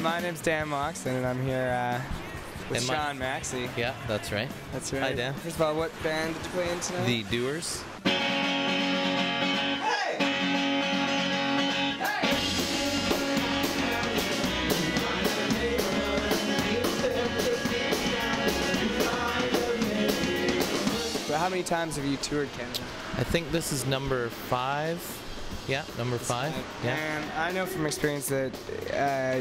My name's Dan Moxon, and I'm here with Sean Maxey. Yeah, that's right. That's right. Hi, Dan. First of all, what band did you play in tonight? The Doers. So how many times have you toured Canada? I think this is number 5. Yeah, number 5. Yeah. And I know from experience that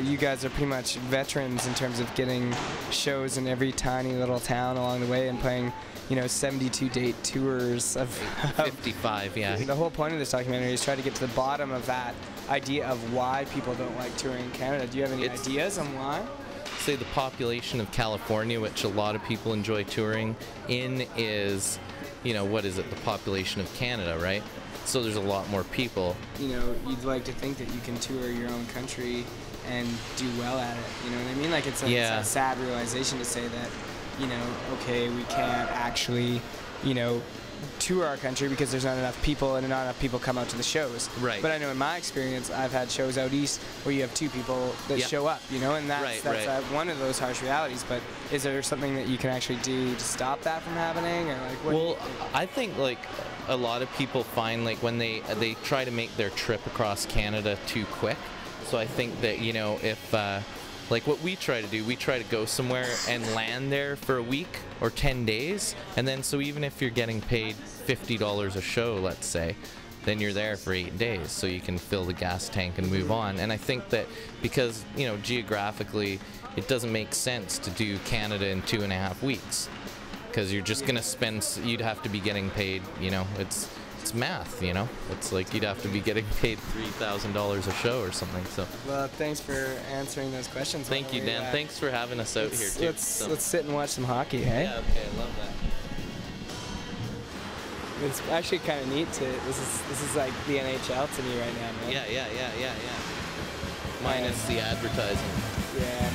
you guys are pretty much veterans in terms of getting shows in every tiny little town along the way and playing, you know, 72-date tours of 55, yeah. The whole point of this documentary is try to get to the bottom of that idea of why people don't like touring in Canada. Do you have any ideas on why? Say the population of California, which a lot of people enjoy touring in, is, you know, what is it, the population of Canada, right? So there's a lot more people. You know, you'd like to think that you can tour your own country and do well at it. You know what I mean? Like, it's a sad realization to say that, you know, okay, we can't actually, you know, tour our country because there's not enough people and not enough people come out to the shows. Right. But I know in my experience, I've had shows out east where you have 2 people that show up, you know, and that's one of those harsh realities. But is there something that you can actually do to stop that from happening? Or like, what well, I think, like, a lot of people find, like, when they try to make their trip across Canada too quick. So I think that, you know, if like what we try to do, we try to go somewhere and land there for a week or 10 days, and then so even if you're getting paid $50 a show, let's say, then you're there for 8 days, so you can fill the gas tank and move on. And I think that because, you know, geographically, it doesn't make sense to do Canada in 2.5 weeks, because you're just gonna spend, you'd have to be getting paid, you know, it's math, you know. It's like you'd have to be getting paid $3,000 a show or something. So. Well, thanks for answering those questions. Thank you, Dan. Thanks for having us out here too. Let's sit and watch some hockey, hey? Yeah, okay, I love that. It's actually kind of neat to. This is like the NHL to me right now, man. Yeah. Minus the advertising. Yeah.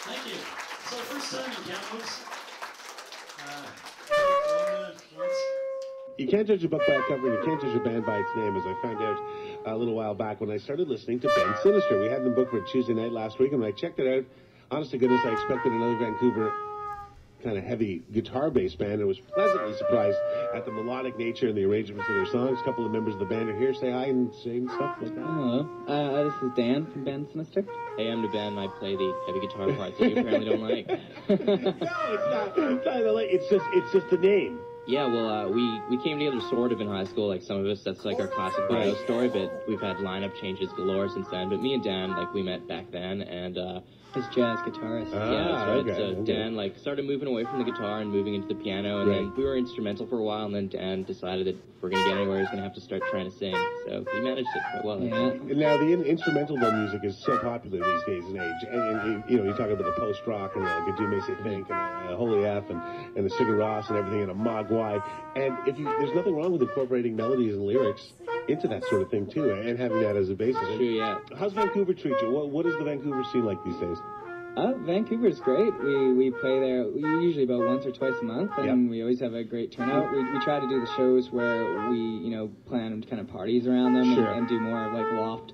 Thank you. So first time in Kamloops. You can't judge a book by a cover, and you can't judge a band by its name, as I found out a little while back when I started listening to Ben Sinister. We had them booked for Tuesday night last week, and when I checked it out, honest to goodness, I expected another Vancouver kind of heavy guitar-based band. I was pleasantly surprised at the melodic nature and the arrangements of their songs. A couple of members of the band are here. Say hi and say stuff like that. Hello. This is Dan from Ben Sinister. Hey, I'm the band. I play the heavy guitar parts that you apparently don't like. No, it's not. It's just the name. Yeah, well, we came together sort of in high school, like some of us. That's like our classic bio story, but we've had lineup changes galore since then. But me and Dan, like, we met back then, and his jazz guitarist. Yeah, that's right. Okay, so Dan, like, started moving away from the guitar and moving into the piano, and then we were instrumental for a while, and then Dan decided that if we're going to get anywhere, he's going to have to start trying to sing. So he managed it quite well. Yeah. Now, the instrumental music is so popular these days and age. And you know, you talk about the post-rock and the Do Me Say Think and Holy F and the Sigur Rós and everything and a Mogwai. And there's nothing wrong with incorporating melodies and lyrics into that sort of thing, too, and having that as a basis. True, yeah. How's Vancouver treat you? What is the Vancouver scene like these days? Vancouver's great. We play there usually about once or twice a month, and we always have a great turnout. We try to do the shows where we, plan kind of parties around them and do more of like loft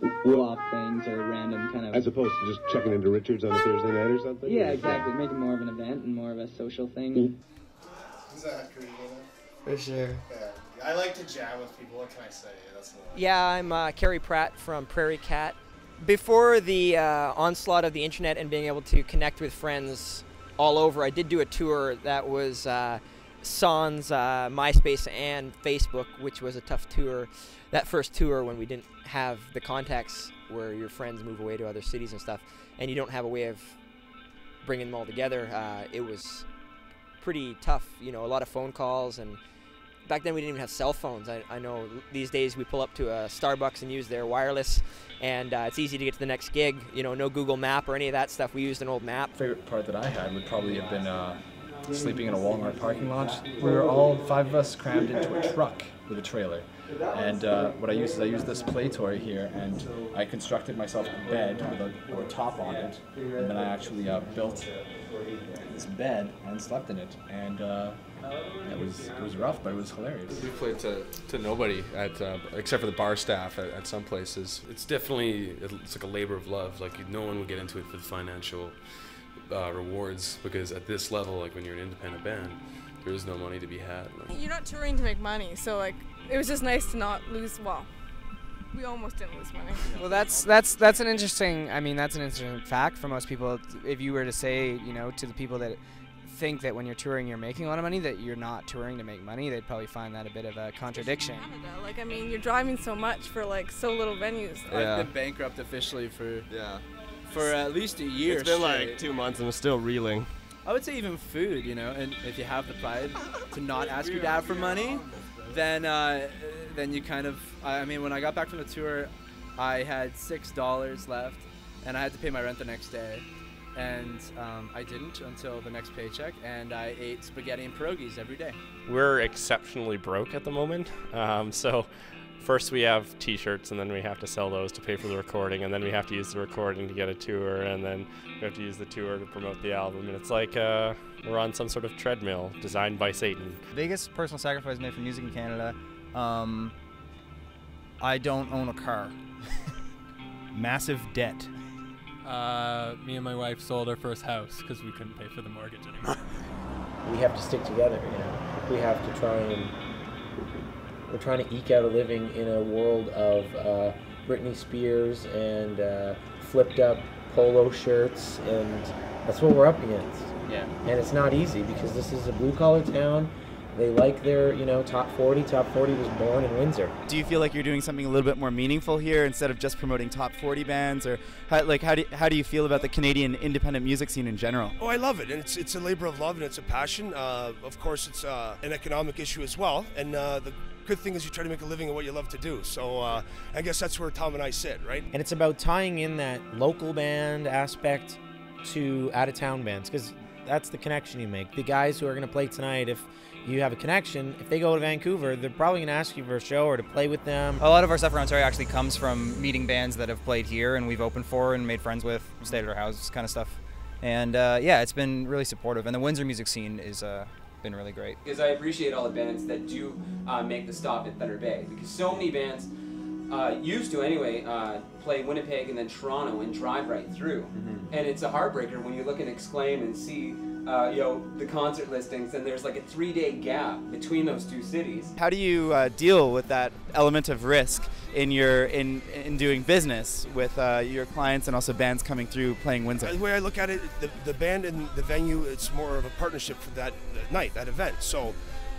things or random kind of... As opposed to just checking into Richards on a Thursday night or something? Yeah, exactly. Make it more of an event and more of a social thing. Is that great? For sure. Yeah. I like to jam with people. What can I say? I'm Carrie Pratt from Prairie Cat. Before the onslaught of the internet and being able to connect with friends all over, I did do a tour that was sans MySpace and Facebook, which was a tough tour. That first tour when we didn't have the contacts where your friends move away to other cities and stuff, and you don't have a way of bringing them all together, it was pretty tough. You know, a lot of phone calls, and back then we didn't even have cell phones. I know these days we pull up to a Starbucks and use their wireless, and it's easy to get to the next gig. You know, no Google Map or any of that stuff. We used an old map. Favorite part that I had would probably have been sleeping in a Walmart parking lot. We were all 5 of us crammed into a truck with a trailer. And what I used is I used this play toy here, and I constructed myself a bed with a top on it, and then I actually built this bed and slept in it, and it was rough, but it was hilarious. We played to nobody except for the bar staff at some places. It's definitely like a labor of love. Like no one would get into it for the financial rewards, because at this level, like when you're an independent band, there is no money to be had. You're not touring to make money, so like it was just nice to not lose. Well, we almost didn't lose money. Well, that's an interesting. I mean, that's an interesting fact for most people. If you were to say, you know, to the people that think that when you're touring you're making a lot of money, that you're not touring to make money, they'd probably find that a bit of a contradiction. Canada, like I mean, you're driving so much for like so little venues. Yeah. I've been bankrupt officially for at least a year. It's been like 2 months and I'm still reeling. I would say even food, you know, and if you have the pride to not ask your dad for money, then you kind of, I mean, when I got back from the tour, I had $6 left, and I had to pay my rent the next day, and I didn't until the next paycheck, and I ate spaghetti and pierogies every day. We're exceptionally broke at the moment, so first we have t-shirts, and then we have to sell those to pay for the recording, and then we have to use the recording to get a tour, and then we have to use the tour to promote the album, and it's like we're on some sort of treadmill designed by Satan. Biggest personal sacrifice made for music in Canada, I don't own a car. Massive debt. Me and my wife sold our first house because we couldn't pay for the mortgage anymore. We have to stick together, you know. We have to try and we're trying to eke out a living in a world of Britney Spears and flipped up polo shirts, and that's what we're up against. Yeah. And it's not easy because this is a blue-collar town. They like their, you know, top 40. Top 40 was born in Windsor. Do you feel like you're doing something a little bit more meaningful here instead of just promoting top 40 bands? Or how do you feel about the Canadian independent music scene in general? Oh, I love it, and it's a labor of love, and it's a passion. Of course, it's an economic issue as well, and the good thing is you try to make a living at what you love to do. So I guess that's where Tom and I sit, right? And it's about tying in that local band aspect to out-of-town bands, because that's the connection you make. The guys who are going to play tonight, if you have a connection, if they go to Vancouver, they're probably going to ask you for a show or to play with them. A lot of our stuff around Ontario actually comes from meeting bands that have played here and we've opened for and made friends with, stayed at our houses, kind of stuff. And yeah, it's been really supportive. And the Windsor music scene is been really great. Because I appreciate all the bands that do make the stop at Thunder Bay, because so many bands used to anyway play Winnipeg and then Toronto and drive right through. Mm-hmm. And it's a heartbreaker when you look at Exclaim and see you know, the concert listings, and there's like a 3-day gap between those two cities. How do you deal with that element of risk in your in doing business with your clients and also bands coming through playing Windsor? The way I look at it, the band and the venue, it's more of a partnership for that night, that event. So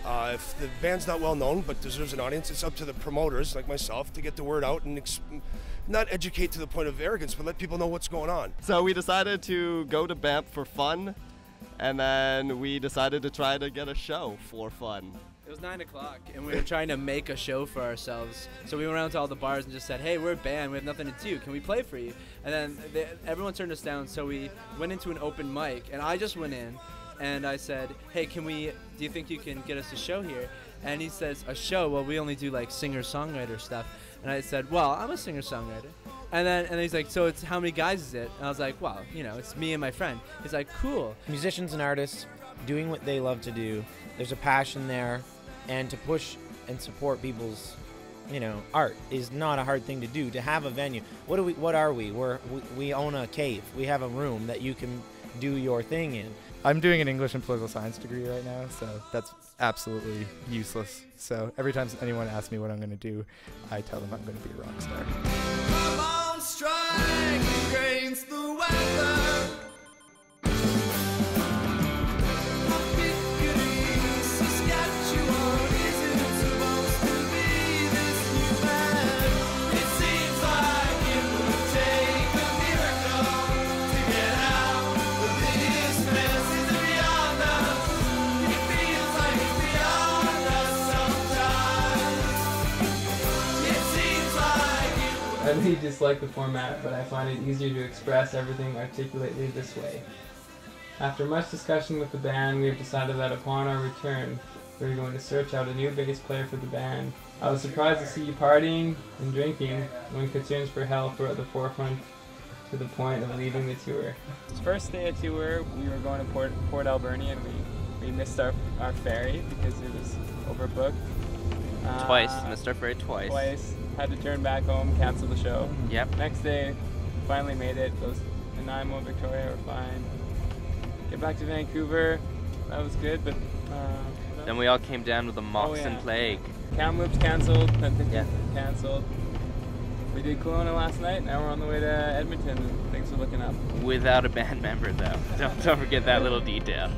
if the band's not well known but deserves an audience, it's up to the promoters like myself to get the word out and not educate to the point of arrogance, but let people know what's going on. So we decided to go to Banff for fun, and then we decided to try to get a show for fun. It was 9 o'clock, and we were trying to make a show for ourselves. So we went around to all the bars and just said, hey, we're a band, we have nothing to do, can we play for you? And then everyone turned us down, so we went into an open mic, and I just went in, and I said, hey, do you think you can get us a show here? And he says, a show? Well, we only do like singer-songwriter stuff. And I said, well, I'm a singer-songwriter. And then he's like, so it's how many guys is it? And I was like, well, you know, it's me and my friend. He's like, cool. Musicians and artists doing what they love to do. There's a passion there, and to push and support people's, you know, art is not a hard thing to do. To have a venue. What are we? We own a cave. We have a room that you can do your thing in. I'm doing an English and political science degree right now, so that's absolutely useless. So every time anyone asks me what I'm going to do, I tell them I'm going to be a rock star. Come on, strike against the weather. Piccadilly, Saskatchewan. I really dislike the format, but I find it easier to express everything articulately this way. After much discussion with the band, we have decided that upon our return, we are going to search out a new bass player for the band. I was surprised to see you partying and drinking when concerns for health were at the forefront to the point of leaving the tour. First day of tour, we were going to Port Alberni, and we missed our ferry because it was overbooked. Twice. Missed our ferry twice. Twice. Had to turn back home, cancel the show. Yep. Next day, finally made it. Those Nanaimo, Victoria were fine. Get back to Vancouver. That was good, but... then we all came down with the Moxon plague. Kamloops canceled, then canceled. We did Kelowna last night, now we're on the way to Edmonton, and things are looking up. Without a band member, though. Don't forget that little detail.